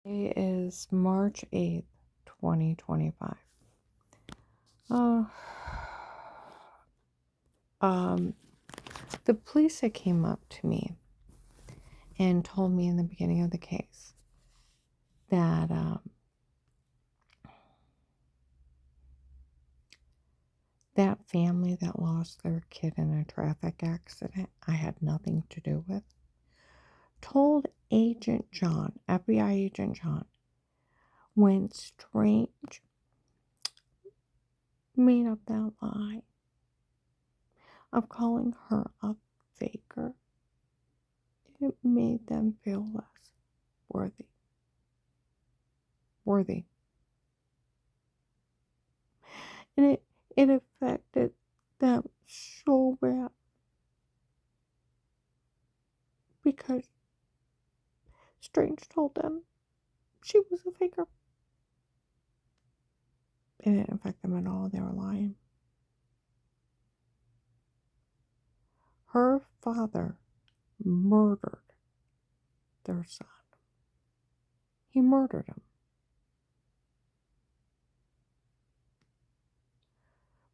Today is March 8th, 2025. Uh, um, the police that came up to me and told me in the beginning of the case that that family that lost their kid in a traffic accident I had nothing to do with, told Agent John, FBI Agent John, when Strange made up that lie of calling her a faker, it made them feel less worthy. And it affected them so bad because Strange told them she was a faker. It didn't affect them at all. They were lying. Her father murdered their son. He murdered him.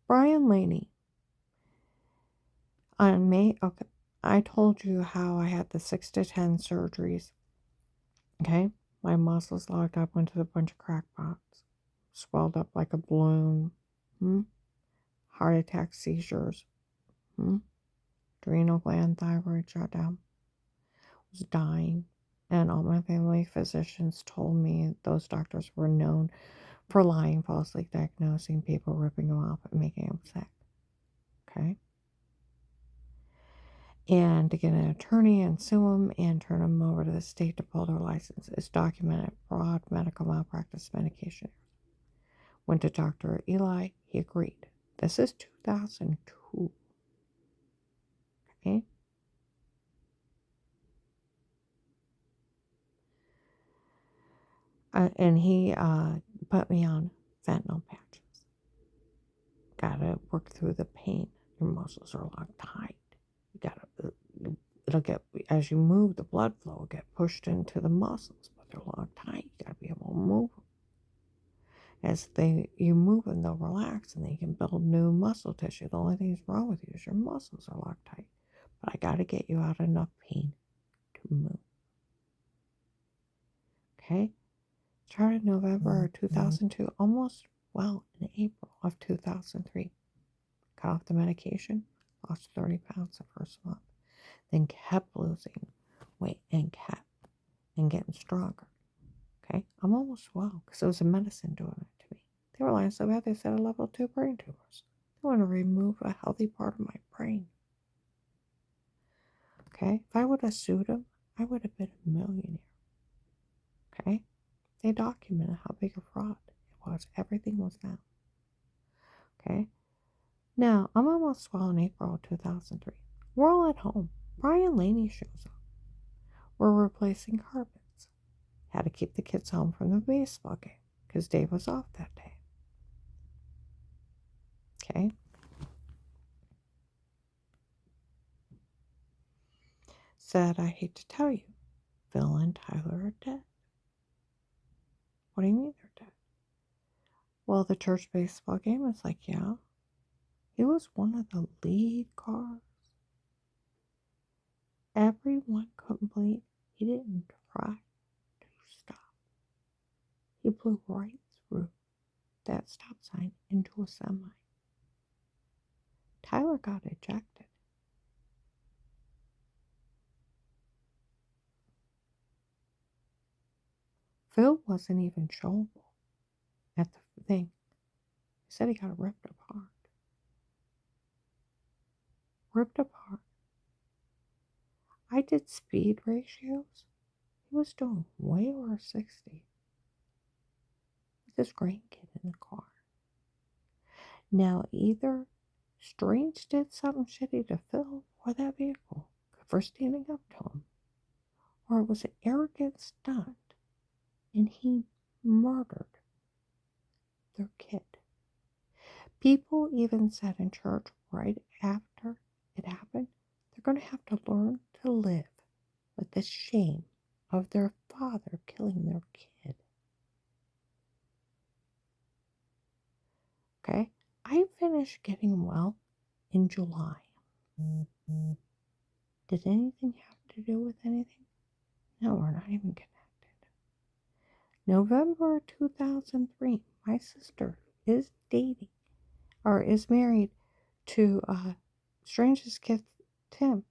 Brian Laney, on May, okay, I told you how I had the 6 to 10 surgeries. Okay, my muscles locked up into a bunch of crackpots, swelled up like a balloon, heart attack, seizures, adrenal gland, thyroid shutdown, was dying. And all my family physicians told me those doctors were known for lying, falsely diagnosing people, ripping them off, and making them sick. Okay? And to get an attorney and sue them and turn them over to the state to pull their license is documented fraud, medical malpractice, medication. Went to Dr. Eli, he agreed. This is 2002. Okay? And he put me on fentanyl patches. Gotta work through the pain. Your muscles are locked tight. You gotta, it'll get, as you move, the blood flow will get pushed into the muscles, but they're locked tight. You gotta be able to move them. As you move them, they'll relax and they can build new muscle tissue. The only thing that's wrong with you is your muscles are locked tight. But I gotta get you out enough pain to move. Okay? Started November 2002, almost, well, in April of 2003. Got off the medication, lost 30 pounds the first month, then kept losing weight and getting stronger. Okay? I'm almost well because it was a medicine doing it to me. They were lying so bad they said a level 2 brain tumors. They want to remove a healthy part of my brain. Okay? If I would have sued them, I would have been a millionaire. Okay? They documented how big a fraud it was. Everything was down. Okay? Now, I'm almost well in April of 2003. We're all at home. Brian Laney shows up. We're replacing carpets. Had to keep the kids home from the baseball game because Dave was off that day. Okay? Said, I hate to tell you, Phil and Tyler are dead. What do you mean they're dead? Well, the church baseball game is like, yeah. He was one of the lead cars. Everyone couldn't believe he didn't try to stop. He blew right through that stop sign into a semi. Tyler got ejected. Phil wasn't even showable at the thing. He said he got ripped apart. Ripped apart. I did speed ratios. He was doing way over 60 with his grandkid in the car. Now, either Strange did something shitty to Phil or that vehicle for standing up to him, or it was an arrogant stunt and he murdered their kid. People even said in church right after it happened, they're going to have to learn to live with the shame of their father killing their kid. Okay? I finished getting well in July. Did anything have to do with anything? No, we're not even connected. November 2003, my sister is dating or is married to Strange's kid, Tim.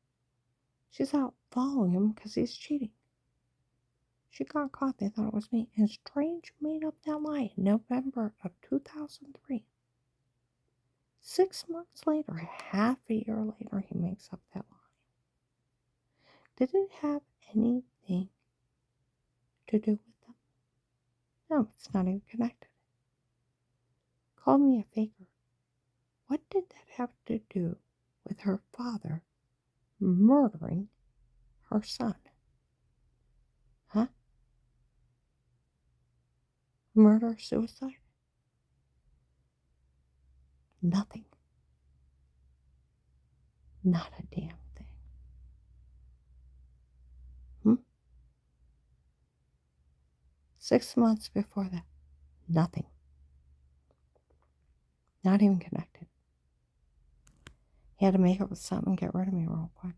She's out following him because he's cheating. She got caught. They thought it was me. And Strange made up that lie in November of 2003. 6 months later, half a year later, he makes up that lie. Did it have anything to do with them? No, it's not even connected. Called me a faker. What did that have to do with her father murdering her son? Huh? Murder, suicide? Nothing. Not a damn thing. 6 months before that, nothing. Not even connected. He had to make up with something and get rid of me real quick.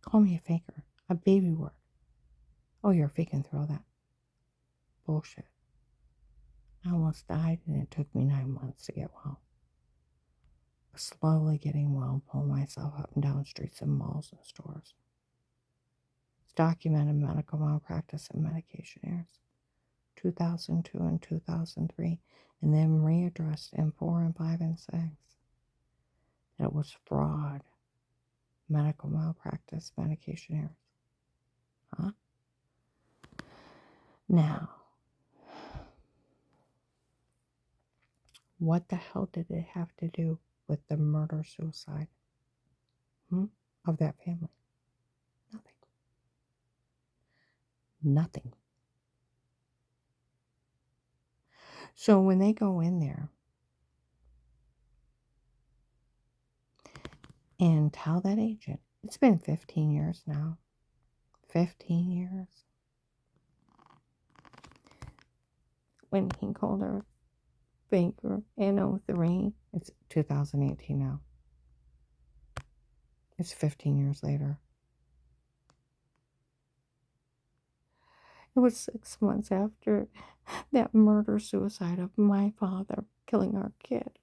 Call me a faker. A baby word. Oh, you're faking through all that. Bullshit. I almost died and it took me 9 months to get well. Slowly getting well, pulling myself up and down streets and malls and stores. It's documented medical malpractice and medication errors. 2002 and 2003, and then readdressed in 4 and 5 and 6. It was fraud, medical malpractice, medication errors. Huh? Now, what the hell did it have to do with the murder-suicide of that family? Nothing. Nothing. So when they go in there and tell that agent, it's been 15 years now. 15 years. When he called her Baker in 03, it's 2018 now. It's 15 years later. It was 6 months after that murder-suicide of my father killing our kid.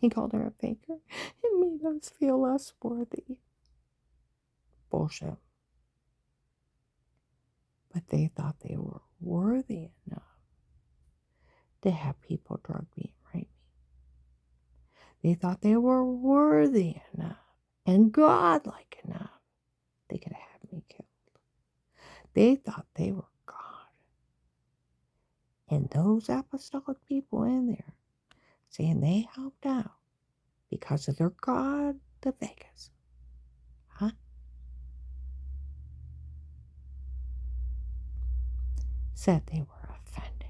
He called her a faker. It made us feel less worthy. Bullshit. But they thought they were worthy enough to have people drug me and rape me. They thought they were worthy enough and godlike enough they could have me killed. They thought they were God. And those apostolic people in there saying they helped out because of their God, the Vegas. Huh? Said they were offended.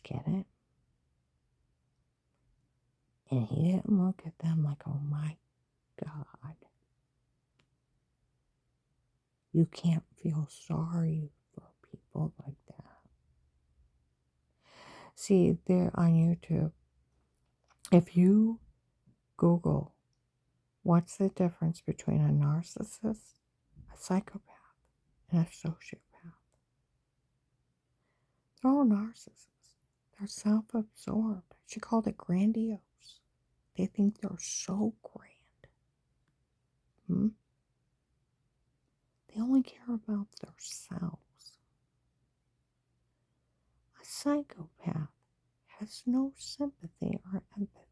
Get it? And he didn't look at them like, oh my God. You can't feel sorry for people like that. See, there on YouTube, if you Google what's the difference between a narcissist, a psychopath, and a sociopath, they're all narcissists. They're self-absorbed. She called it grandiose. They think they're so grand. They only care about themselves. A psychopath has no sympathy or empathy.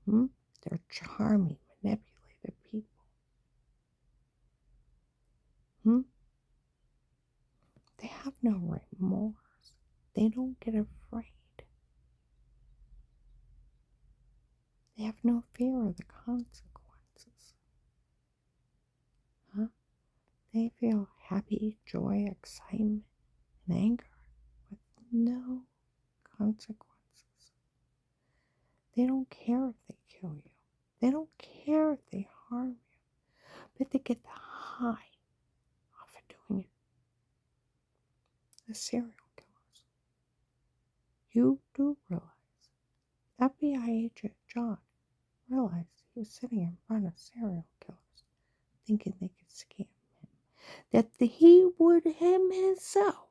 They're charming, manipulative people. They have no remorse. They don't get afraid. They have no fear of the consequences. They feel happy, joy, excitement, and anger with no consequences. They don't care if they kill you. They don't care if they harm you, but they get the high off of doing it. The serial killers. You do realize FBI agent John realized he was sitting in front of serial killers, thinking they could scam him. That he would himself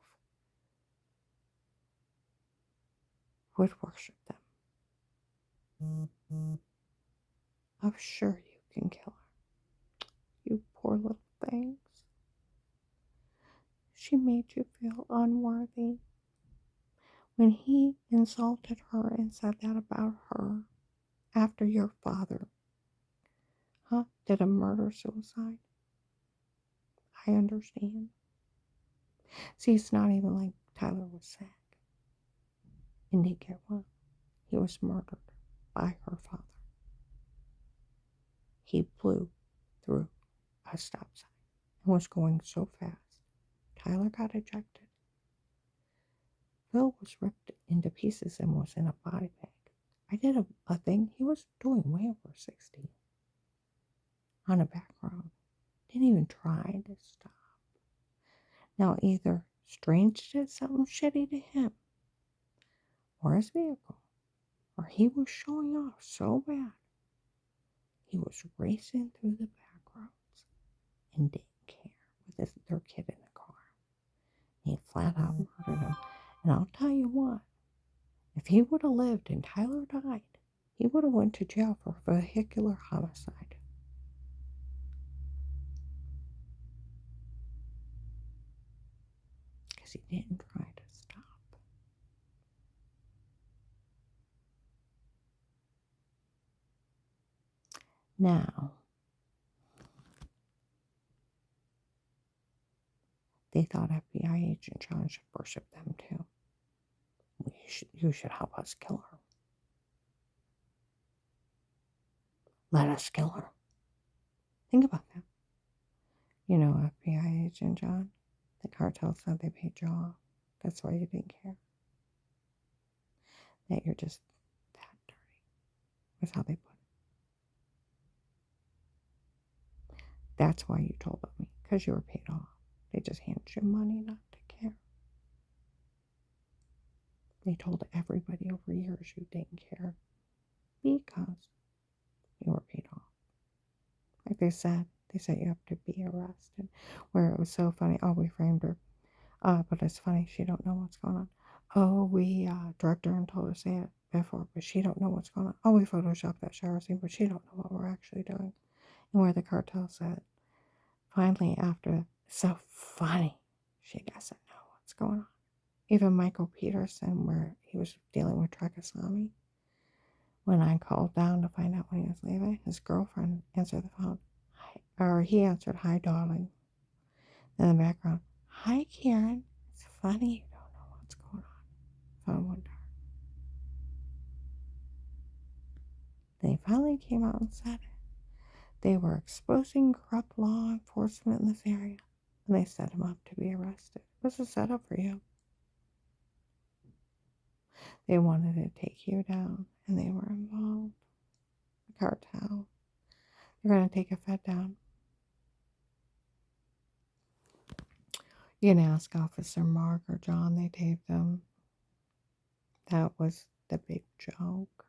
would worship them. I'm sure you can kill her. You poor little things. She made you feel unworthy. When he insulted her and said that about her after your father, did a murder-suicide? I understand. See, it's not even like Tyler was sick and didn't get well. He was murdered by her father. He flew through a stop sign and was going so fast. Tyler got ejected. Phil was ripped into pieces and was in a body bag. I did a thing. He was doing way over 60 on a back road. Didn't even try to stop. Now, either Strange did something shitty to him or his vehicle, or he was showing off so bad he was racing through the back roads and didn't care with their kid in the car. He flat out murdered him. And I'll tell you what, if he would have lived and Tyler died, he would have went to jail for vehicular homicide. Because he didn't try to stop. Now, they thought FBI agent John should worship them too. You should help us kill her. Let us kill her. Think about that. You know, FBI agent John, the cartel said they paid you off. That's why you didn't care. That you're just that dirty. That's how they put it. That's why you told on me, because you were paid off. They just handed you money not to care. They told everybody over years you didn't care because you were paid off. Like they said you have to be arrested. Where it was so funny. Oh, we framed her. But it's funny, she don't know what's going on. Oh, we director and told her to say it before, but she don't know what's going on. Oh, we photoshopped that shower scene, but she don't know what we're actually doing. And where the cartel said, finally after, so funny, she doesn't know what's going on. Even Michael Peterson, where he was dealing with Trakasami, when I called down to find out when he was leaving, his girlfriend answered the phone. He answered, "Hi, darling." In the background, "Hi, Karen. It's funny you don't know what's going on." Phone went dark. They finally came out and said it. They were exposing corrupt law enforcement in this area, and they set him up to be arrested. It was a setup for you. They wanted to take you down, and they were involved. The cartel. They're going to take a Fed down. You can ask Officer Mark or John. They taped them. That was the big joke.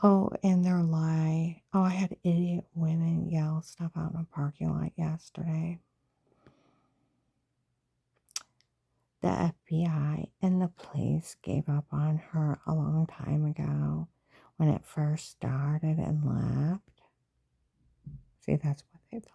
Oh, and their lie. Oh, I had idiot women yell stuff out in a parking lot yesterday. The FBI and the police gave up on her a long time ago when it first started and left. See, that's what they thought.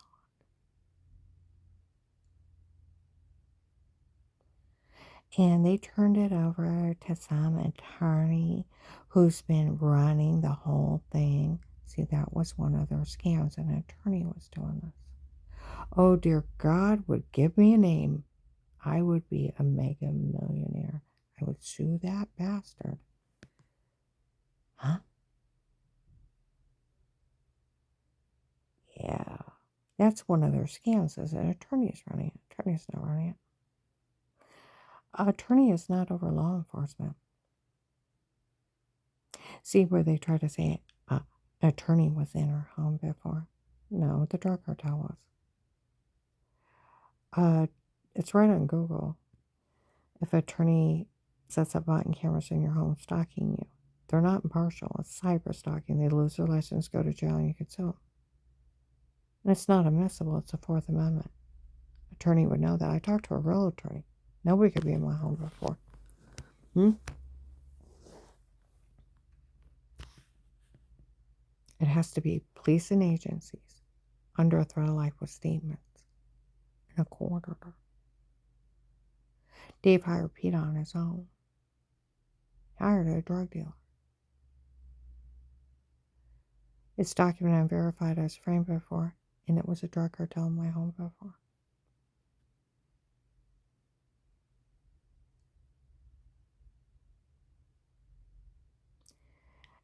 And they turned it over to some attorney who's been running the whole thing. See, that was one of their scams. An attorney was doing this. Oh, dear God would give me a name. I would be a mega millionaire. I would sue that bastard. Huh? That's one of their scams, is an attorney's running it. Attorney's not running it. Attorney is not over law enforcement. See where they try to say an attorney was in her home before? No, the drug cartel was. It's right on Google. If attorney sets up button cameras in your home stalking you, they're not impartial. It's cyber stalking. They lose their license, go to jail, and you could sue them. And it's not admissible. It's the Fourth Amendment. Attorney would know that. I talked to a real attorney. Nobody could be in my home before. It has to be police and agencies under a threat of life with statements in a court order. Dave hired Pete on his own. He hired a drug dealer. It's documented and verified as framed before, and it was a drug cartel in my home before.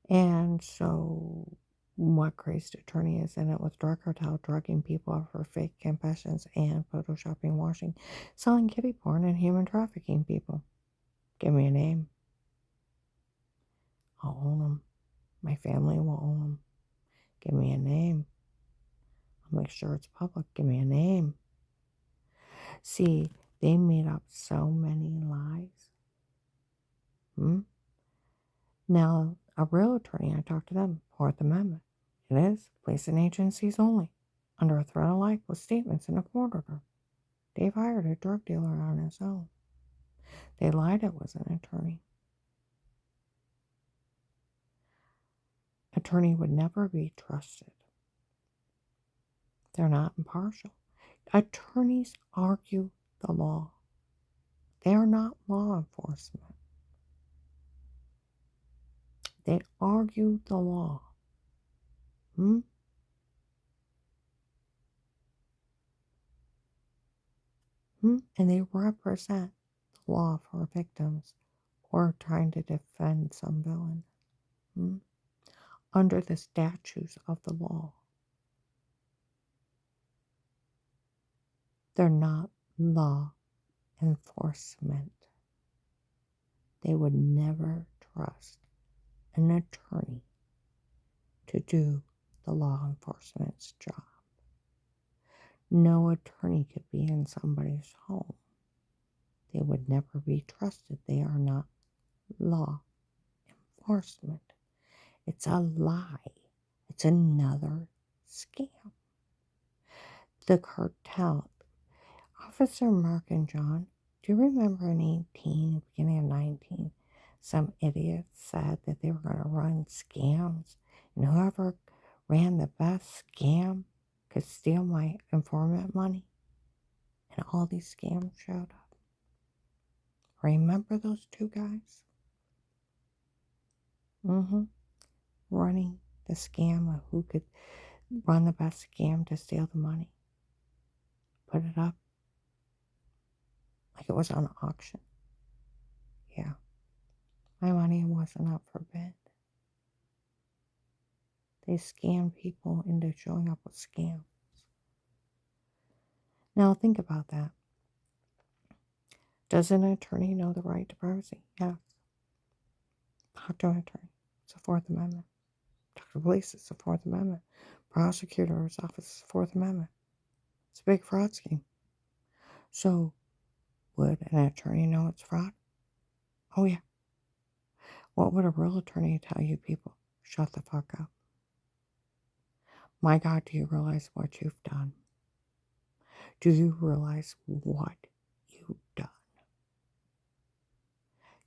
And so what crazed attorney is in it with drug cartel, drugging people for fake confessions and photoshopping, washing, selling kiddie porn, and human trafficking people? Give me a name. I'll own them. My family will own them. Give me a name. I'll make sure it's public. Give me a name. See, they made up so many lies. Now, a real attorney, I talked to them, Fourth Amendment. It is police and agencies only, under a threat of life with statements in a court order. Dave hired a drug dealer on his own. They lied it was an attorney. Attorney would never be trusted. They're not impartial. Attorneys argue the law. They are not law enforcement. They argue the law. And they represent the law for victims or trying to defend some villain under the statutes of the law. They're not law enforcement. They would never trust an attorney to do the law enforcement's job. No attorney could be in somebody's home. They would never be trusted. They are not law enforcement. It's a lie. It's another scam. The cartel. Officer Mark and John, do you remember in 18, beginning of 19, some idiots said that they were going to run scams, and whoever ran the best scam could steal my informant money? And all these scams showed up. Remember those two guys? Running the scam of who could run the best scam to steal the money. Put it up like it was on auction. Yeah. My money wasn't up for bid. They scam people into showing up with scams. Now think about that. Does an attorney know the right to privacy? Yes. Talk to an attorney. It's the Fourth Amendment. Talk to police. It's the Fourth Amendment. Prosecutor's office. It's the Fourth Amendment. It's a big fraud scheme. So, would an attorney know it's fraud? Oh, yeah. What would a real attorney tell you people? Shut the fuck up. My God, do you realize what you've done? Do you realize what you've done?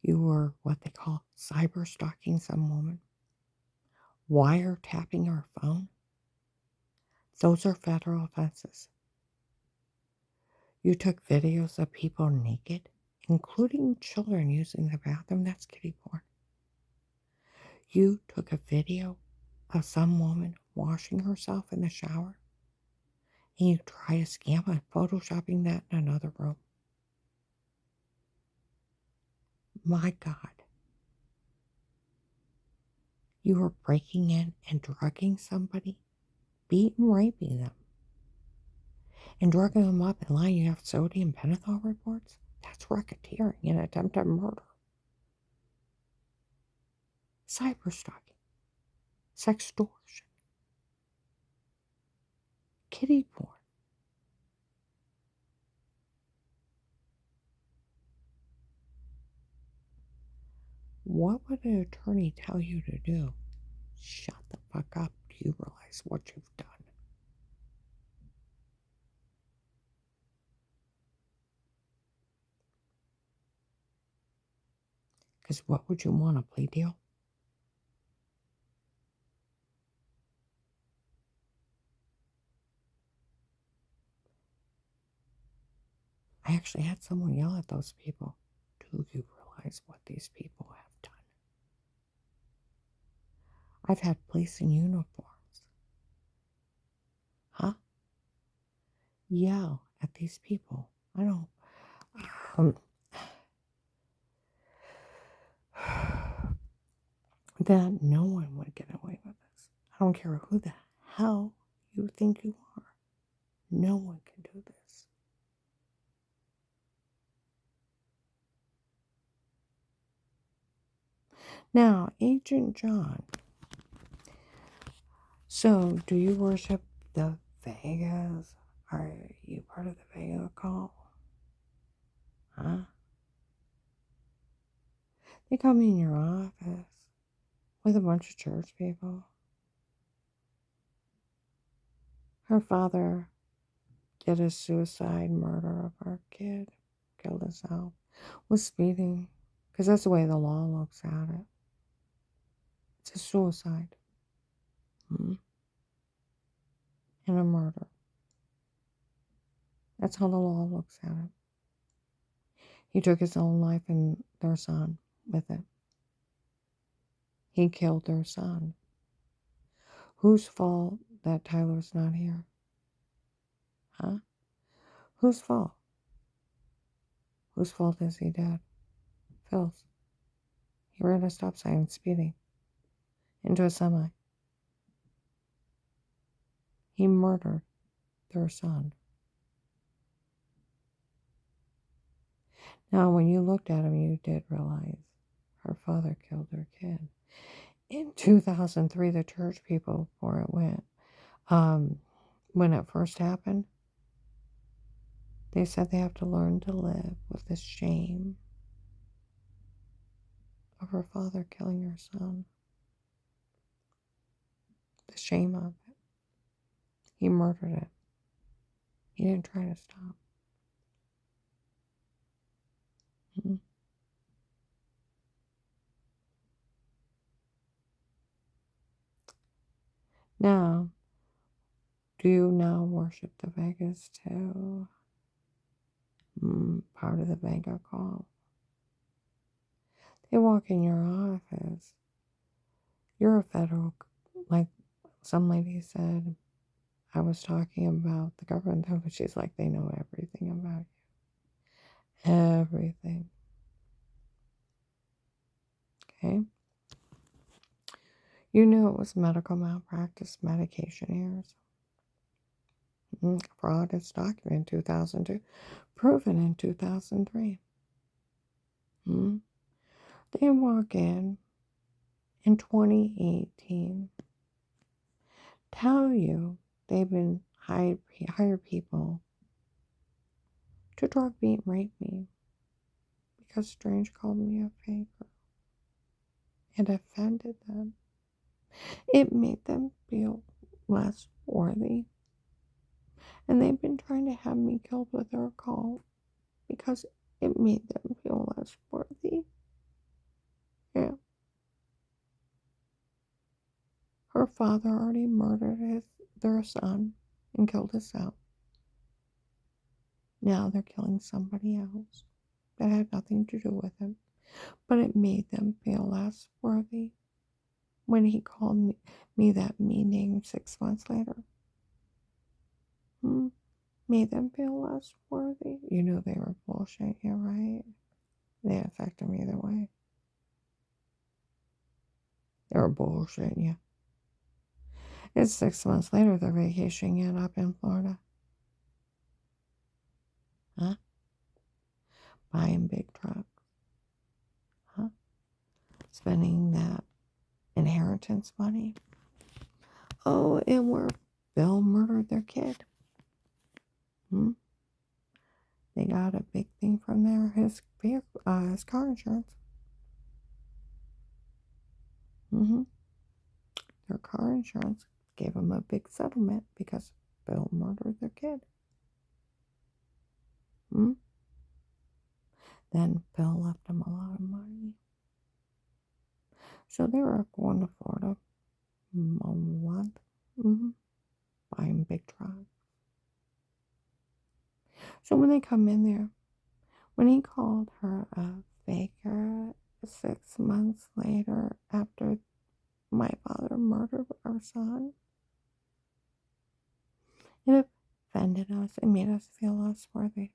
You were what they call cyber stalking some woman, wiretapping her phone. Those are federal offenses. You took videos of people naked, including children using the bathroom. That's kiddie porn. You took a video of some woman washing herself in the shower, and you try to scam by photoshopping that in another room. My God. You were breaking in and drugging somebody, beating, raping them. and drugging them up and lying you have sodium pentothal reports? That's racketeering and attempted murder. Cyberstalking, sextortion, kiddie porn. What would an attorney tell you to do? Shut the fuck up. Do you realize what you've done? Because what would you want, a plea deal? I actually had someone yell at those people. Do you realize what these people have done? I've had police in uniforms. Huh? Yell at these people. I don't. That no one would get away with this. I don't care who the hell you think you are. No one can do this. Now, Agent John. So, do you worship the Vegas? Are you part of the Vega cult? Huh? They come in your office with a bunch of church people. Her father did a suicide murder of our kid, killed himself, was speeding, because that's the way the law looks at it. It's a suicide. And a murder. That's how the law looks at it. He took his own life and their son with it. He killed their son. Whose fault that Tyler's not here? Huh? Whose fault? Whose fault is he dead? Phil's. He ran a stop sign speeding into a semi. He murdered their son. Now, when you looked at him, you did realize her father killed their kid. In 2003, the church people, before it went, when it first happened, they said they have to learn to live with the shame of her father killing her son. The shame of it. He murdered it. He didn't try to stop. Mm-hmm. Now, do you now worship the Vegas too? Part of the Vega call. They walk in your office. You're a federal, like some lady said, I was talking about the government, but she's like, they know everything about you. Everything. Okay? You knew it was medical malpractice, medication errors. Fraud is documented in 2002, proven in 2003. They walk in 2018, tell you they've been hired people to drug me and rape me because Strange called me a faker. It offended them. It made them feel less worthy. And they've been trying to have me killed with their call because it made them feel less worthy. Yeah. Her father already murdered their son and killed himself. Now they're killing somebody else that had nothing to do with him. But it made them feel less worthy when he called me that mean name 6 months later. Made them feel less worthy. You knew they were bullshit, yeah, right? They affected me either way. They were bullshit, yeah. It's 6 months later, they're vacationing it up in Florida. Huh? Buying big trucks. Huh? Spending that inheritance money. Oh, and where Bill murdered their kid. Hmm? They got a big thing from there. His car insurance. Mm-hmm. Their car insurance gave them a big settlement because Bill murdered their kid. Hmm? Then Bill left them a lot of money. So they were going to Florida a month. Mm-hmm. Buying big trucks. So when they come in there, when he called her a faker 6 months later after my father murdered our son, it offended us. It made us feel less worthy.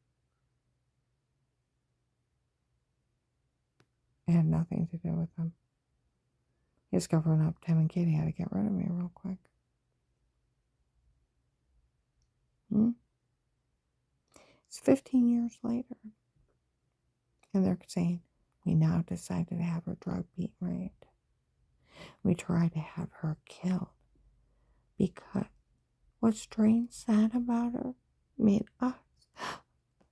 It had nothing to do with him. He's covering up Tim and Katie had to get rid of me real quick. It's 15 years later. And they're saying, we now decided to have her drug beat raped. We tried to have her killed because what Strange said about her made us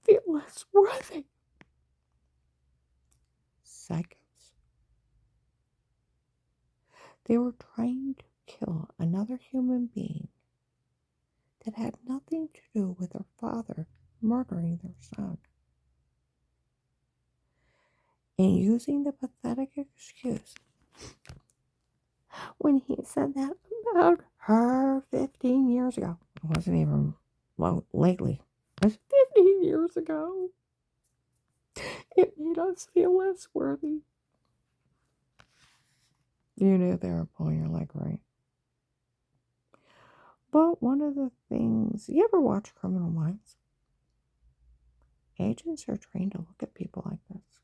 feel less worthy. Psychos. They were trying to kill another human being that had nothing to do with their father murdering their son. And using the pathetic excuse when he said that about her 15 years ago. It wasn't even, well, lately. It was 15 years ago. It made us feel less worthy. You knew they were pulling your leg, right? But one of the things, you ever watch Criminal Minds? Agents are trained to look at people like this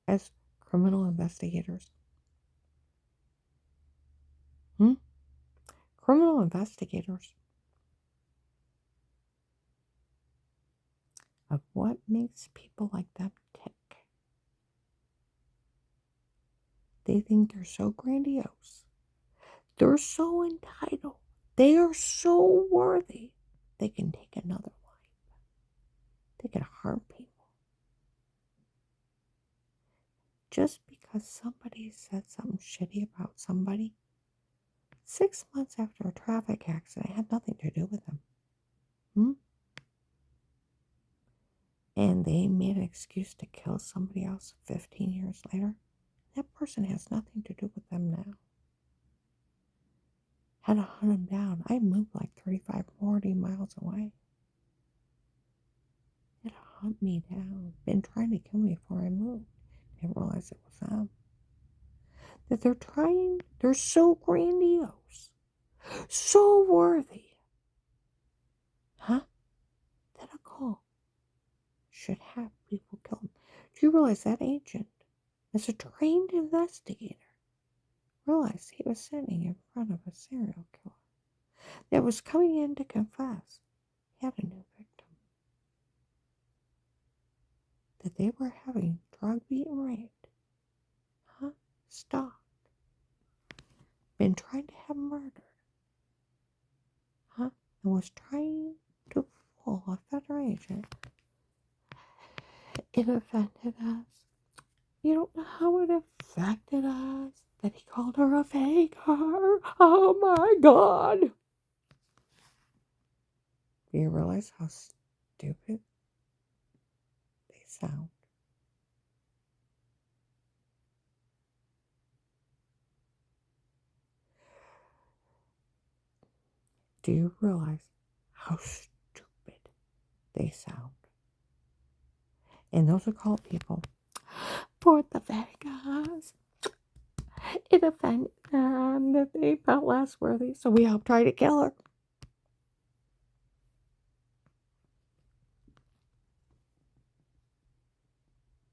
as criminal investigators. Criminal investigators of what makes people like them tick. They think they're so grandiose. They're so entitled. They are so worthy. They can take another life. They can harm people. Just because somebody said something shitty about somebody 6 months after a traffic accident had nothing to do with them. And they made an excuse to kill somebody else 15 years later. That person has nothing to do with them now. Had to hunt them down. I moved like 35, 40 miles away. Had to hunt me down. Been trying to kill me before I moved. Didn't realize it was them. That they're so grandiose, so worthy. That a call should have people killed. Do you realize that agent, as a trained investigator, realized he was sitting in front of a serial killer that was coming in to confess he had a new victim? That they were having drug beat and raped. Stalked. Been trying to have murdered. And was trying to fool a federal agent. It offended us. You don't know how it affected us that he called her a faker. Oh my God. Do you realize how stupid they sound? Do you realize how stupid they sound? And those are called people for the Vegas. It offended them that they felt less worthy, so we helped try to kill her.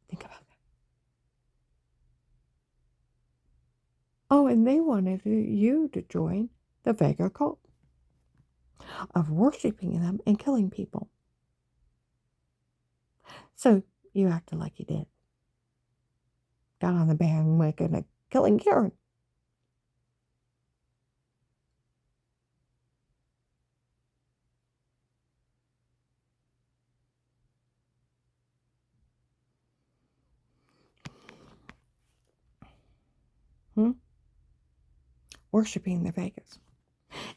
Think about that. Oh, and they wanted you to join the Vega cult of worshiping them and killing people. So you acted like you did. Got on the bandwagon of killing Karen. Hmm? Worshipping the Vegas.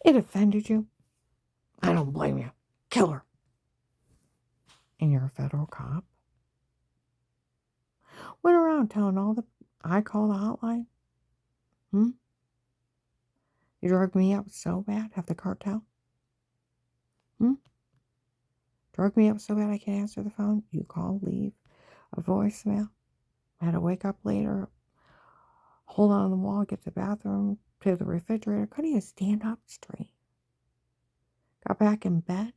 It offended you. I don't blame you. Kill her. And you're a federal cop. Went around telling all the... I call the hotline. Hmm? You drug me up so bad. Have the cartel. Hmm? Drug me up so bad I can't answer the phone. You call, leave a voicemail. Had to wake up later, hold on the wall, get to the bathroom, to the refrigerator. Couldn't even stand up straight. Got back in bed.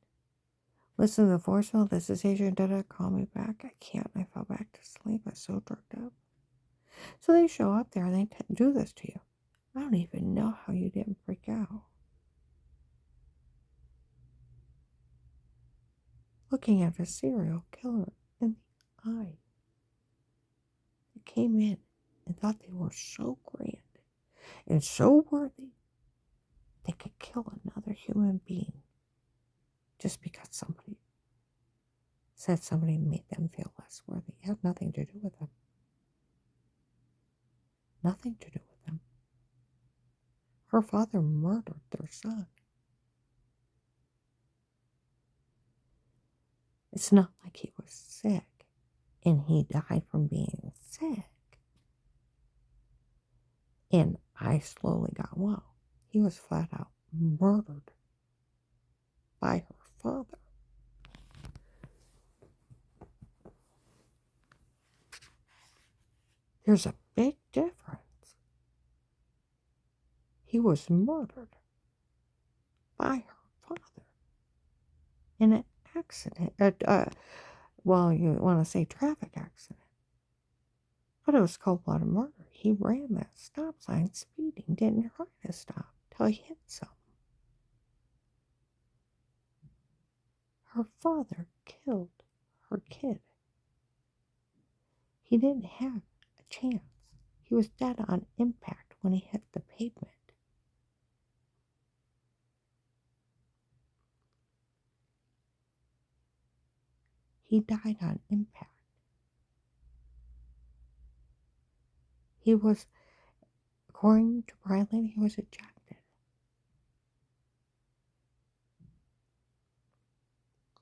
Listened to the voicemail. This is Agent Dada. Call me back. I can't. I fell back to sleep. I was so drugged up. So they show up there and they do this to you. I don't even know how you didn't freak out. Looking at a serial killer in the eye. They came in and thought they were so grand and so worthy they could kill another human being just because somebody said somebody made them feel less worthy. It had nothing to do with them. Nothing to do with them. Her father murdered their son. It's not like he was sick and he died from being sick. And I slowly got well. He was flat out murdered by her father. There's a big difference. He was murdered by her father in an accident. Well, you want to say traffic accident. But it was cold-blooded murder. He ran that stop sign speeding, didn't try to stop till he hit something. Her father killed her kid. He didn't have a chance. He was dead on impact when he hit the pavement. He died on impact. He was, according to Brylan, he was ejected.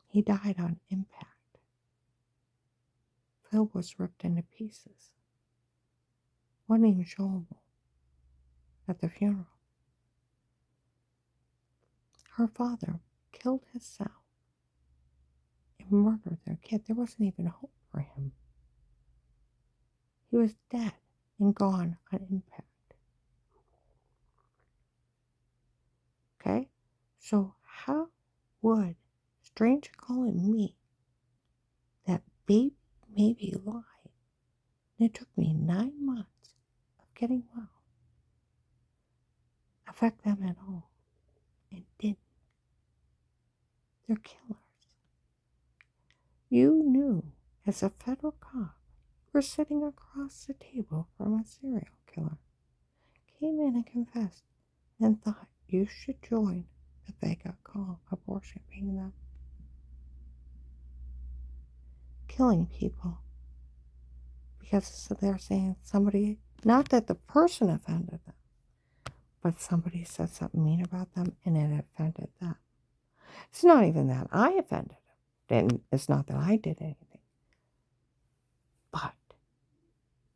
He died on impact. Phil was ripped into pieces. Wasn't even showable at the funeral. Her father killed himself and murdered their kid. There wasn't even hope for him. He was dead and gone on impact. Okay? So how would Strange calling me that baby maybe lie? And it took me 9 months of getting well. Affect them at all. It didn't. They're killers. You knew as a federal cop you were sitting across the table from a serial killer. Came in and confessed and thought you should join the Vega call of worshiping them. Killing people because they're saying somebody, not that the person offended them, but somebody said something mean about them and it offended them. It's not even that I offended them. And it's not that I did anything. But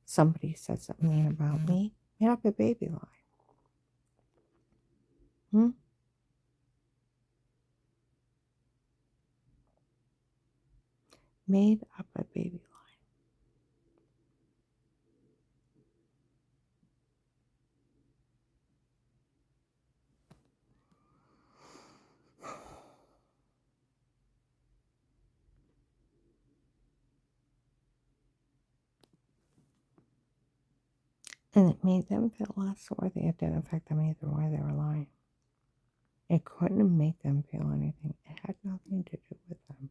somebody said something mean about me, made up a baby lie. Made up a baby lie. And it made them feel less worthy. It didn't affect them either way. They were lying. It couldn't make them feel anything. It had nothing to do with them.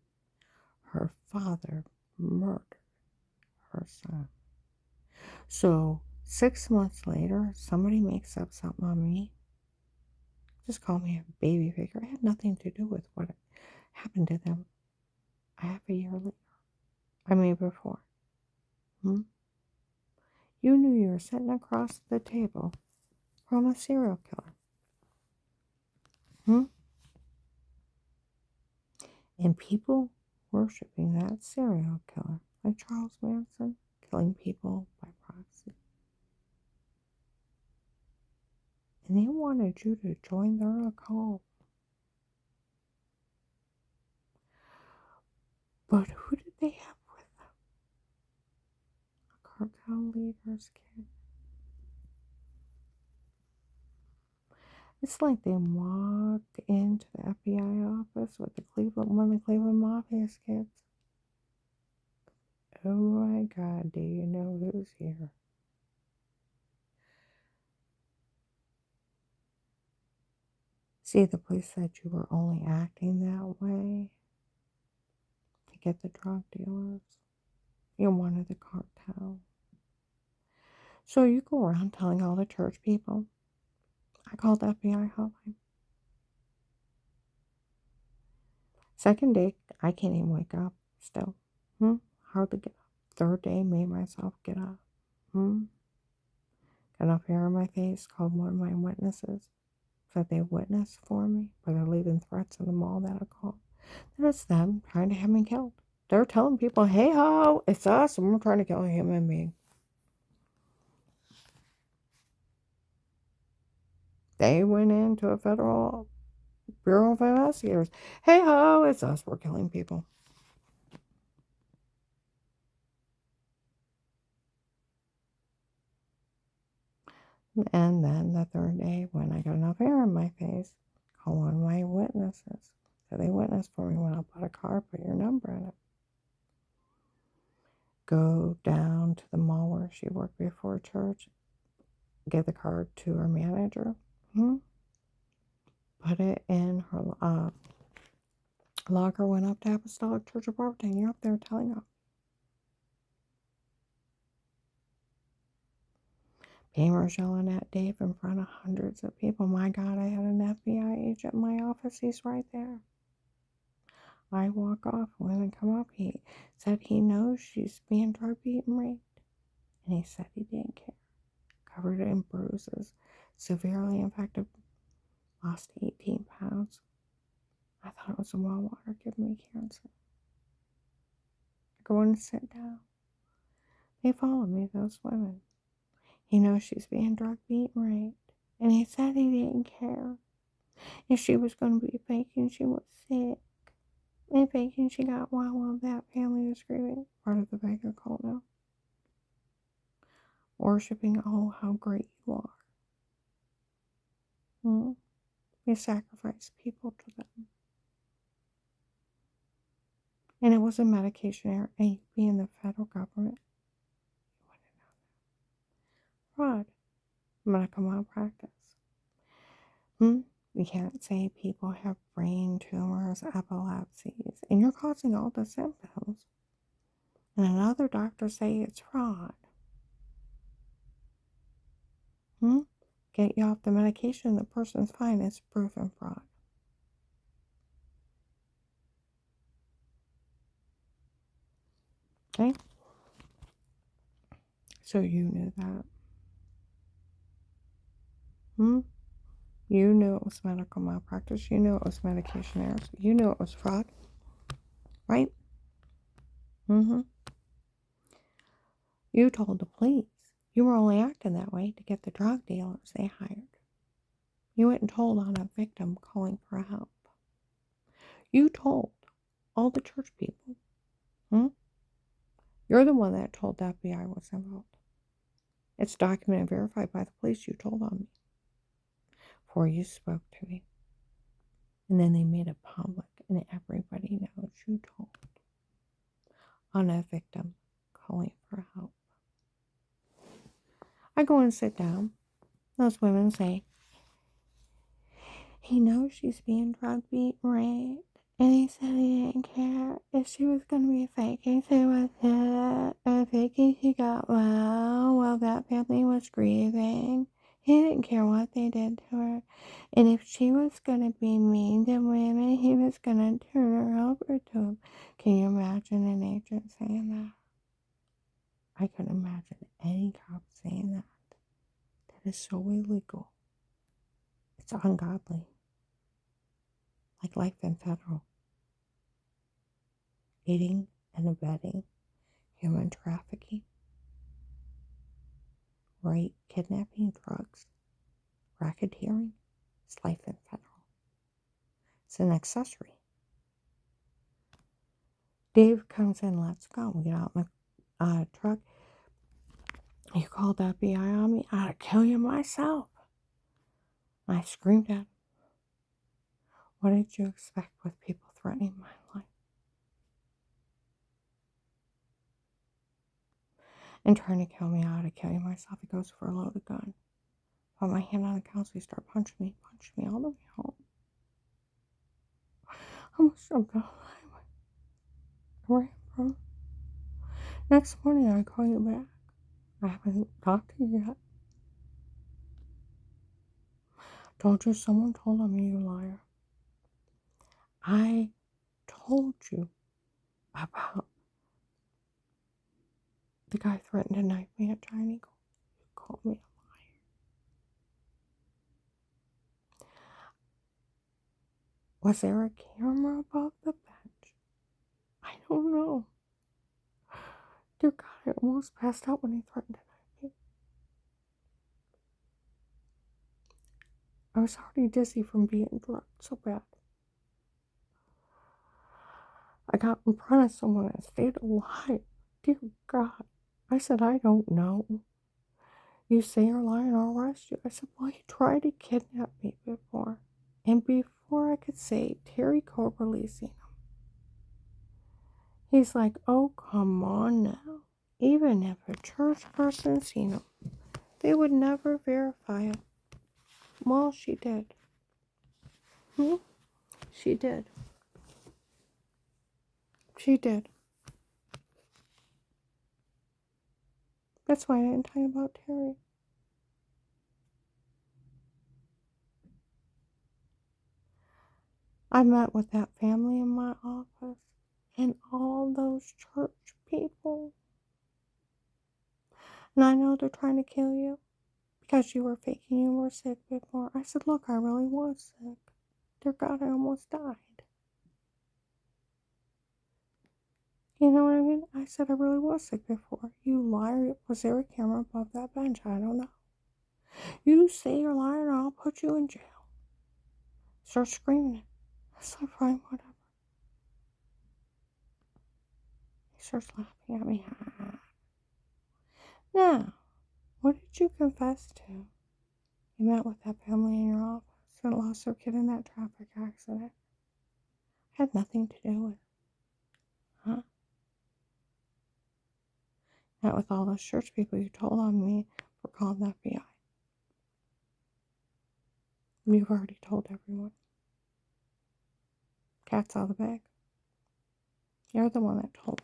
Her father murdered her son. So 6 months later, somebody makes up something on me. Just call me a baby figure. It had nothing to do with what happened to them a half a year later. I mean, before. Hmm? You knew you were sitting across the table from a serial killer. Hmm? And people worshiping that serial killer, like Charles Manson, killing people by proxy. And they wanted you to join their cult. But who did they have with them? A cartel leader's kid. It's like they walked into the FBI office with one of the Cleveland Mafia's kids. Oh my God, do you know who's here? See, the police said you were only acting that way to get the drug dealers. You're one of the cartel. So you go around telling all the church people, I called the FBI hotline. Second day, I can't even wake up still. Hardly get up. Third day, made myself get up. Got enough hair on my face, called one of my witnesses. Said they witnessed for me, but they're leaving threats in the mall that I called. Then it's them trying to have me killed. They're telling people, hey ho, it's us, and we're trying to kill a human being. They went into a federal Bureau of Investigators. Hey ho, it's us, we're killing people. And then the third day, when I got enough hair on my face, call one of my witnesses. So they witnessed for me when I bought a car, put your number in it. Go down to the mall where she worked before church, give the card to her manager, put it in her locker, went up to Apostolic Church of Barberton. You're up there telling them. Gamers yelling at Dave in front of hundreds of people. My God, I had an FBI agent in my office. He's right there. I walk off. Women come up. He said he knows she's being drug beat and raped. And he said he didn't care. Covered in bruises. Severely infected. Lost 18 pounds. I thought it was the well water giving me cancer. I go in and sit down. They follow me, those women. He knows she's being drug beat and raped. And he said he didn't care. If she was going to be faking she was sick. And faking she got well while that family was grieving. Part of the Vega cult now. Worshipping, oh, how great you are. You sacrifice people to them. And it was a medication error. And you be in the federal government. You wouldn't know that. Fraud. Medical malpractice. You can't say people have brain tumors, epilepsies, and you're causing all the symptoms. And another doctor say it's fraud. Get you off the medication, the person's fine, it's proven fraud. Okay? So you knew that. You knew it was medical malpractice. You knew it was medication errors. You knew it was fraud. Right? You told the police you were only acting that way to get the drug dealers they hired. You went and told on a victim calling for help. You told all the church people. You're the one that told the FBI was involved. It's documented and verified by the police. You told on me before you spoke to me. And then they made it public and everybody knows you told on a victim calling for help. I go and sit down. Those women say, he knows she's being drug beat, raped, And he said he didn't care if she was going to be faking she was hit or faking she got well while that family was grieving. He didn't care what they did to her. And if she was going to be mean to women, he was going to turn her over to him. Can you imagine an agent saying that? I couldn't imagine any cop saying that. That is so illegal. It's ungodly. Like life in federal. Aiding and abetting human trafficking, rape, kidnapping, drugs, racketeering. It's life in federal. It's an accessory. Dave comes in, let's go. We get out in the truck. You called the FBI on me? I'd kill you myself. I screamed at him. What did you expect with people threatening my life? And trying to kill me, I ought to kill you myself. He goes for a loaded gun. Put my hand on the couch, he started punching me all the way home. I almost jumped out of the highway. I ran from him. Next morning, I call you back. I haven't talked to you yet. Told you someone told on me, you liar. I told you about the guy threatened to knife me at Giant Eagle. You called me a liar. Was there a camera above the bench? I don't know. Dear God, I almost passed out when he threatened to knife me. I was already dizzy from being drugged so bad. I got in front of someone and stayed alive. Dear God. I said, I don't know. You say you're lying, I'll arrest you. I said, well, you tried to kidnap me before. And before I could say Terry Coberly seen him, he's like, oh, come on now. Even if a church person seen him, they would never verify it. Well, she did. She did. She did. That's why I didn't tell you about Terry. I met with that family in my office and all those church people. And I know they're trying to kill you because you were faking you were sick before. I said, look, I really was sick. Dear God, I almost died. You know what I mean? I said I really was sick before. You liar. Was there a camera above that bench? I don't know. You say you're lying, I'll put you in jail. Start screaming it. I said, fine, whatever. He starts laughing at me. Now, what did you confess to? You met with that family in your office and lost their kid in that traffic accident. Had nothing to do with it. Huh? Met with all those church people you told on me for calling the FBI. You've already told everyone. Cat's out of the bag. You're the one that told.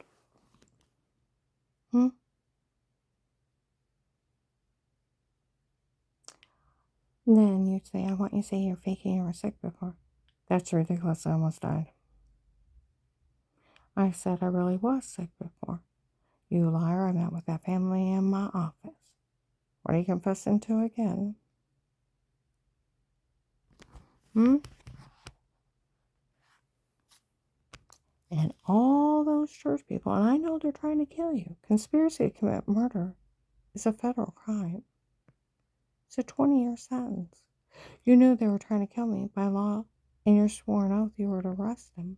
And then you'd say, I want you to say you're faking you were sick before. That's ridiculous. I almost died. I said I really was sick before. You liar, I met with that family in my office. What are you confessing to again? And all those church people, and I know they're trying to kill you. Conspiracy to commit murder is a federal crime. It's a 20-year sentence. You knew they were trying to kill me by law, and your sworn oath you were to arrest them.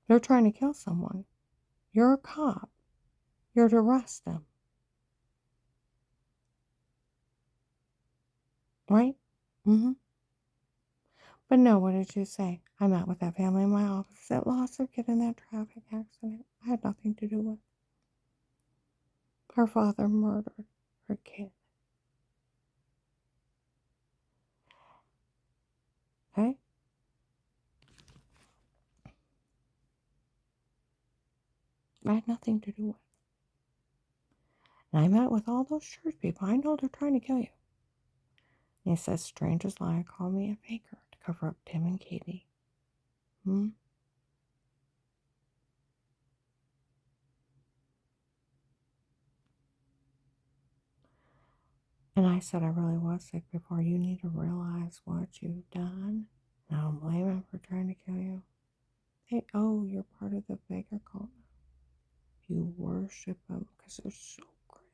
They're trying to kill someone. You're a cop. You're to arrest them. Right? But no, what did you say? I met with that family in my office that lost their kid in that traffic accident. I had nothing to do with it. Her father murdered her kid. I had nothing to do with. And I met with all those church people. I know they're trying to kill you. And he says, strangest lie, call me a faker to cover up Tim and Katie. Hmm? And I said, I really was sick before. You need to realize what you've done. And I don't blame him for trying to kill you. Hey, oh, you're part of the Baker cult. You worship them because they're so grand.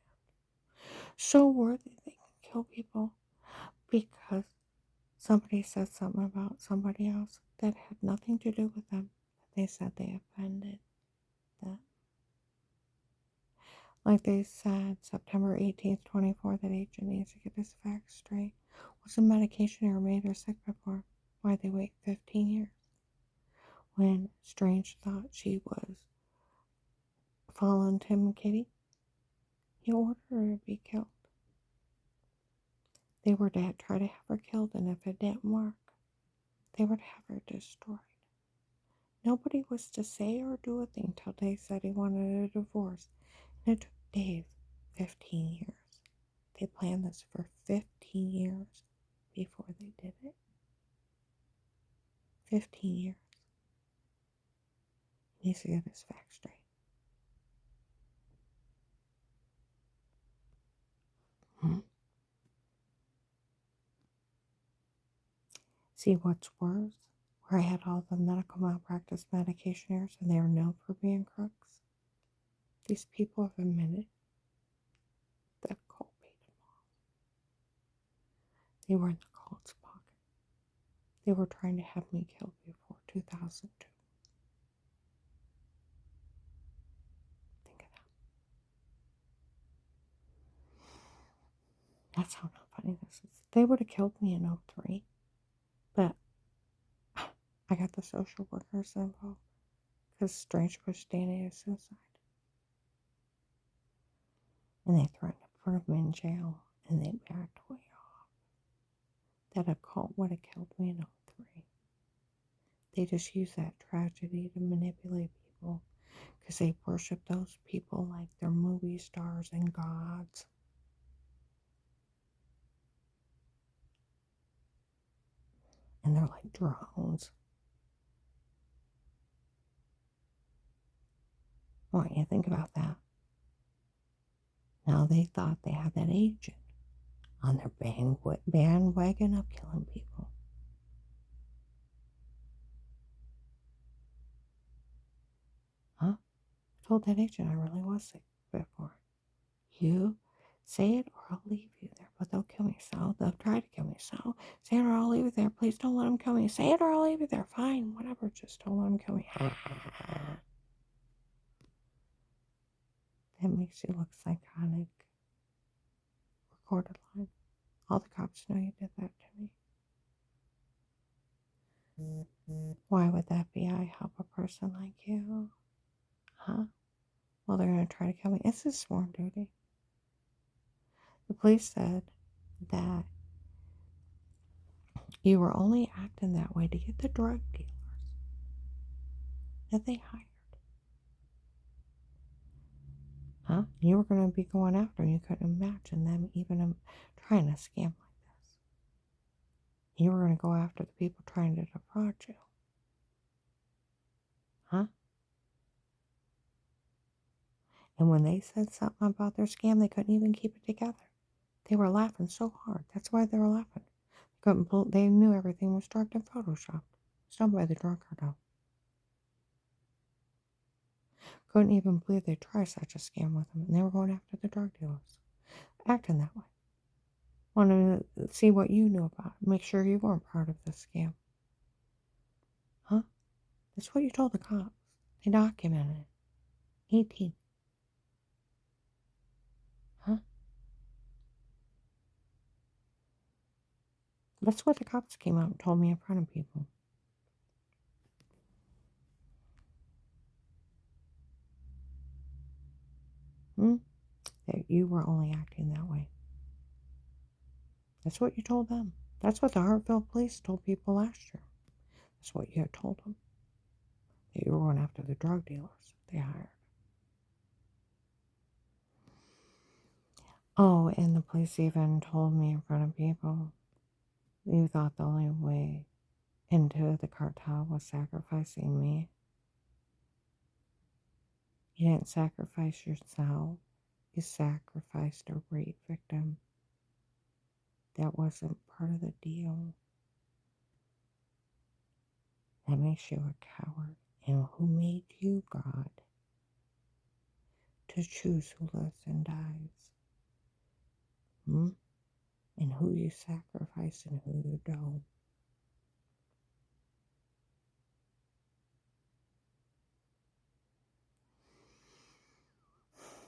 So worthy they can kill people because somebody said something about somebody else that had nothing to do with them. They said they offended them. Like they said, September 18th, 24, that agent needs to get his facts straight. Was the medication ever made her sick before? Why'd they wait 15 years? When Strange thought she was following Tim and Kitty, he ordered her to be killed. They were to try to have her killed, and if it didn't work, they would have her destroyed. Nobody was to say or do a thing till Dave said he wanted a divorce. And it took Dave 15 years. They planned this for 15 years before they did it. 15 years. He needs to get his facts straight. See what's worse? Where I had all the medical malpractice medication errors and they are known for being crooks. These people have admitted that cult paid them off. They were in the cult's pocket. They were trying to have me killed before 2002. Think of that. That's how not funny this is. They would have killed me in 03, but I got the social workers involved because Strange pushed Danny to suicide. And they threatened to put him in jail, and they backed way off. That a cult would have killed me in 03. They just use that tragedy to manipulate people because they worship those people like they're movie stars and gods. And they're like drones. Why don't you think about that? Now they thought they had that agent on their bandwagon of killing people. Huh? I told that agent I really was sick before. You say it or I'll leave you there. But they'll kill me, so they'll try to kill me, so say it or I'll leave you there. Please don't let them kill me. Say it or I'll leave you there. Fine, whatever, just don't let them kill me. That makes you look psychotic. Recorded line. All the cops know you did that to me. Why would the FBI help a person like you? Huh? Well, they're going to try to kill me. It's a sworn duty. The police said that you were only acting that way to get the drug dealers that they hired. Huh? You were going to be going after them. You couldn't imagine them even trying a scam like this. You were going to go after the people trying to defraud you. Huh? And when they said something about their scam, they couldn't even keep it together. They were laughing so hard. That's why they were laughing. They knew everything was drugged and photoshopped. It's done by the drug cartel. Couldn't even believe they'd try such a scam with them, and they were going after the drug dealers. Acting that way. Wanted to see what you knew about it. Make sure you weren't part of this scam. Huh? That's what you told the cops. They documented it. 18. Huh? That's what the cops came out and told me in front of people. That you were only acting that way. That's what you told them. That's what the Hartville police told people last year. That's what you had told them. That you were going after the drug dealers they hired. Oh, and the police even told me in front of people, you thought the only way into the cartel was sacrificing me. You didn't sacrifice yourself. You sacrificed a rape victim. That wasn't part of the deal. That makes you a coward. And who made you God to choose who lives and dies? Hmm? And who you sacrifice and who you don't.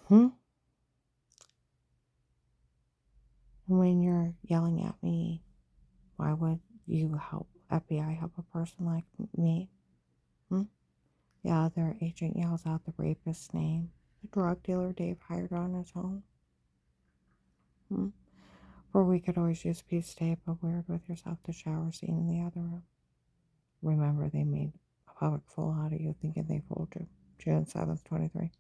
Hmm? And when you're yelling at me, why would you help FBI help a person like me? Hmm? The other agent yells out the rapist's name. The drug dealer Dave hired on his own. Hmm? Or we could always use peace tape, but weird with yourself the shower scene in the other room. Remember, they made a public fool out of you thinking they fooled you. June 7th, 23.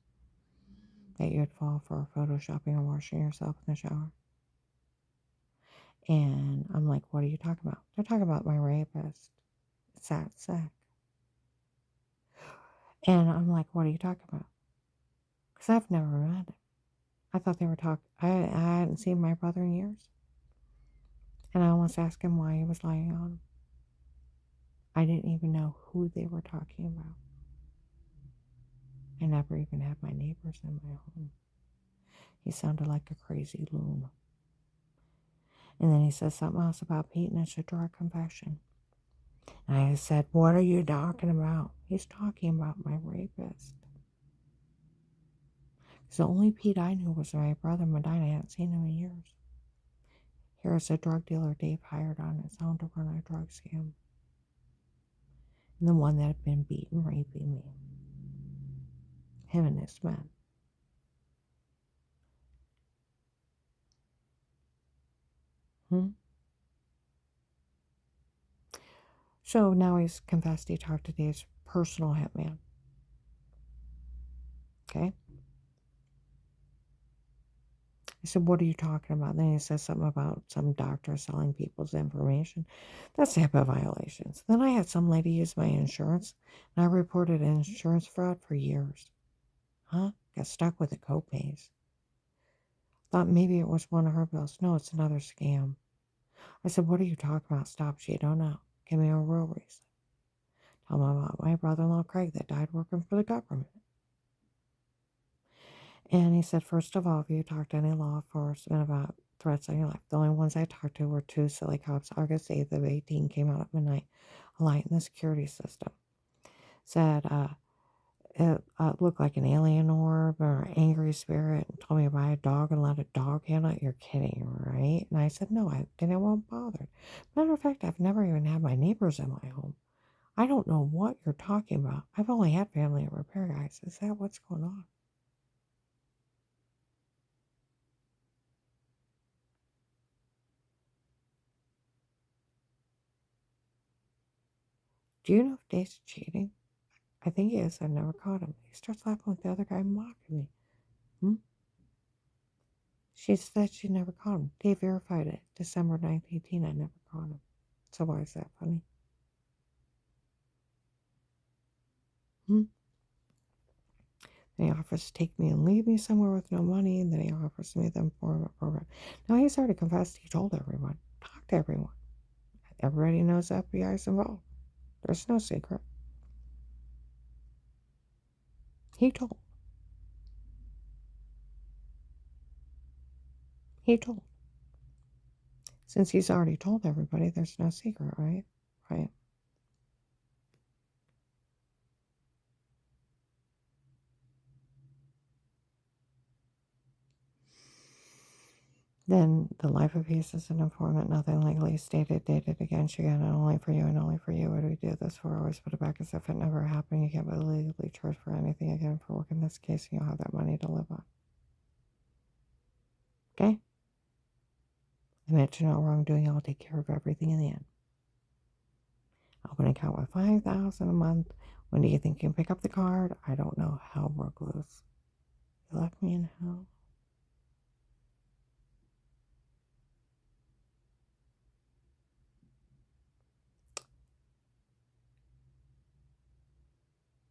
That you'd fall for photoshopping and washing yourself in the shower. And I'm like, what are you talking about? They're talking about my rapist. It's that sick. And I'm like, what are you talking about? Because I've never met him. I thought they were talking, I hadn't seen my brother in years. And I almost asked him why he was lying on him. I didn't even know who they were talking about. I never even had my neighbors in my home. He sounded like a crazy loon. And then he said something else about Pete, and it's a drug confession. And I said, what are you talking about? He's talking about my rapist. Because the only Pete I knew was my brother Medina. I hadn't seen him in years. Here's a drug dealer Dave hired on his own to run a drug scam. And the one that had been beaten, raping me. Him and his men. So now he's confessed he talked to Dave's personal hitman. Okay? I said, what are you talking about? Then he says something about some doctor selling people's information. That's HIPAA violations. Then I had some lady use my insurance, and I reported insurance fraud for years. Huh? Got stuck with the copays. Thought maybe it was one of her bills. No, it's another scam. I said, what are you talking about? Stop. She don't know. Give me a real reason. Tell them about my brother-in-law Craig that died working for the government. And he said, first of all, if you talk to any law enforcement about threats on your life, the only ones I talked to were two silly cops. August 8th of 18 came out at midnight. A light in the security system. Said it looked like an alien orb or an angry spirit and told me to buy a dog and let a dog handle it. You're kidding, right? And I said, no, I didn't want bothered. Matter of fact, I've never even had my neighbors in my home. I don't know what you're talking about. I've only had family repair guys. Is that what's going on? Do you know if Dave's cheating? I think he is. I've never caught him. He starts laughing with the other guy mocking me. Hmm? She said she never caught him. Dave verified it. December 9th, 18. I never caught him. So why is that funny? Hmm? Then he offers to take me and leave me somewhere with no money, and then he offers me the employment program. Now he's already confessed. He told everyone. Talk to everyone. Everybody knows the FBI is involved. There's no secret. He told. He told. Since he's already told everybody, there's no secret, right? Right. Then the life of peace is an informant, nothing legally stated, dated against you, and only for you and only for you would we do this for. Always put it back as if it never happened. You can't be legally charged for anything again for work in this case, and you'll have that money to live on. Okay? Admit to no wrongdoing, I'll take care of everything in the end. Open an account with $5,000 a month. When do you think you can pick up the card? I don't know. Hell broke loose. You left me in hell.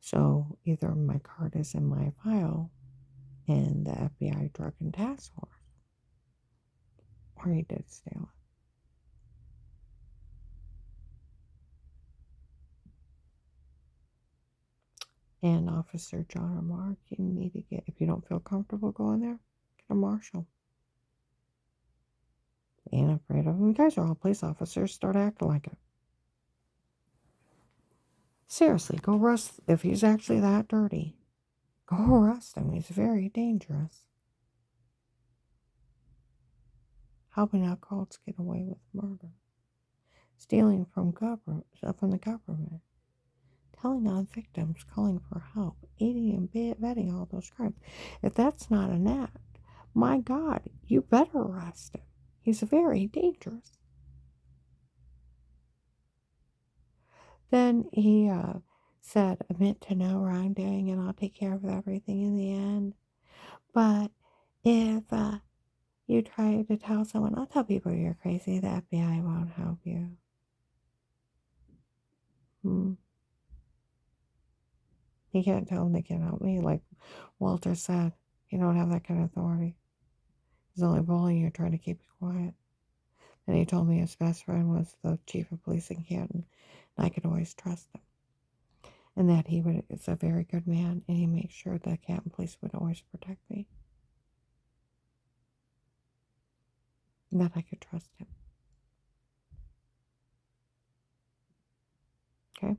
So either my card is in my file in the FBI Drug and Task Force, or he did steal it. And Officer John or Mark, you need to get, if you don't feel comfortable going there, get a marshal. Ain't afraid of them. You guys are all police officers. Start acting like it. Seriously, go arrest, if he's actually that dirty, go arrest him. He's very dangerous. Helping alcoholics get away with murder. Stealing from the government. Telling on victims, calling for help, aiding and abetting all those crimes. If that's not an act, my God, you better arrest him. He's very dangerous. Then he said, admit to no wrongdoing and I'll take care of everything in the end. But if you try to tell someone, I'll tell people you're crazy, the FBI won't help you. You can't tell them they can't help me. Like Walter said, you don't have that kind of authority. He's only bullying you, trying to keep you quiet. And he told me his best friend was the chief of police in Canton, and I could always trust him. And that he is a very good man, and he makes sure the Canton police would always protect me. And that I could trust him. Okay?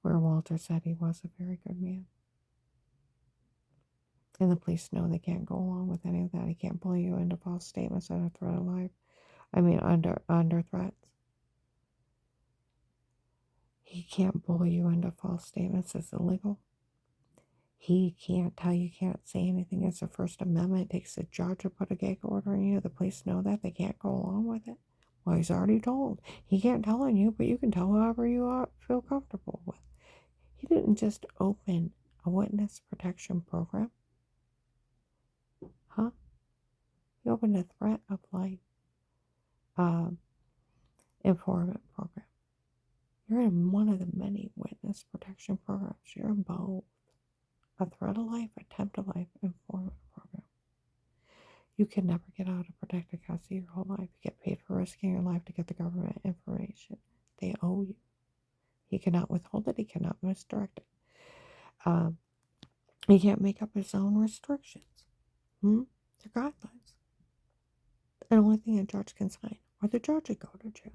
Where Walter said he was a very good man. And the police know they can't go along with any of that. He can't bully you into false statements under threat of life. Under threats. He can't bully you into false statements. It's illegal. He can't tell you can't say anything. It's the First Amendment. It takes a judge to put a gag order on you. The police know that. They can't go along with it. Well, he's already told. He can't tell on you, but you can tell whoever you feel comfortable with. He didn't just open a witness protection program. Huh? He opened a threat of life informant program. You're in one of the many witness protection programs. You're in both. A threat of life, attempt of life, informant program. You can never get out of protected custody your whole life. You get paid for risking your life to get the government information. They owe you. He cannot withhold it. He cannot misdirect it. He can't make up his own restrictions. They're guidelines. The only thing a judge can sign, or the judge would go to jail.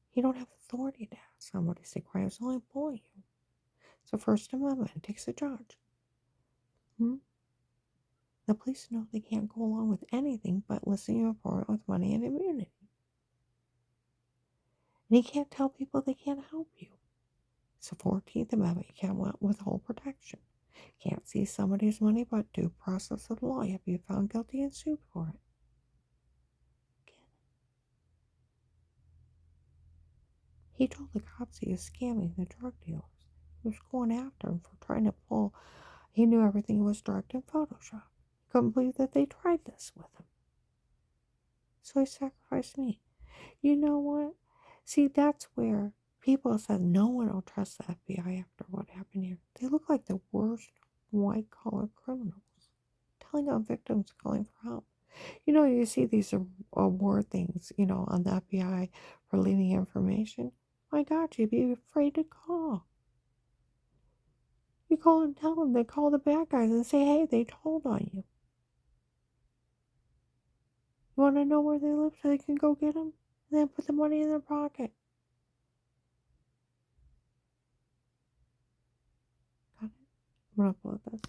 He don't have authority to ask somebody to say crimes only bully you. It's the First Amendment. It takes a judge. The police know they can't go along with anything but listing you for it with money and immunity. And he can't tell people they can't help you. It's the 14th Amendment. You can't withhold protection. You can't seize somebody's money but due process of the law. You have to be found guilty and sued for it. He told the cops he was scamming the drug dealers. He was going after them for trying to pull. He knew everything was drugged in Photoshop. He couldn't believe that they tried this with him. So he sacrificed me. You know what? See, that's where people said no one will trust the FBI after what happened here. They look like the worst white-collar criminals. Telling on victims, calling for help. You know, you see these award things, on the FBI for leading information. My God, you'd be afraid to call. You call and tell them. They call the bad guys and say, hey, they told on you. You want to know where they live so they can go get them? And then put the money in their pocket. Got it? I'm going to upload this.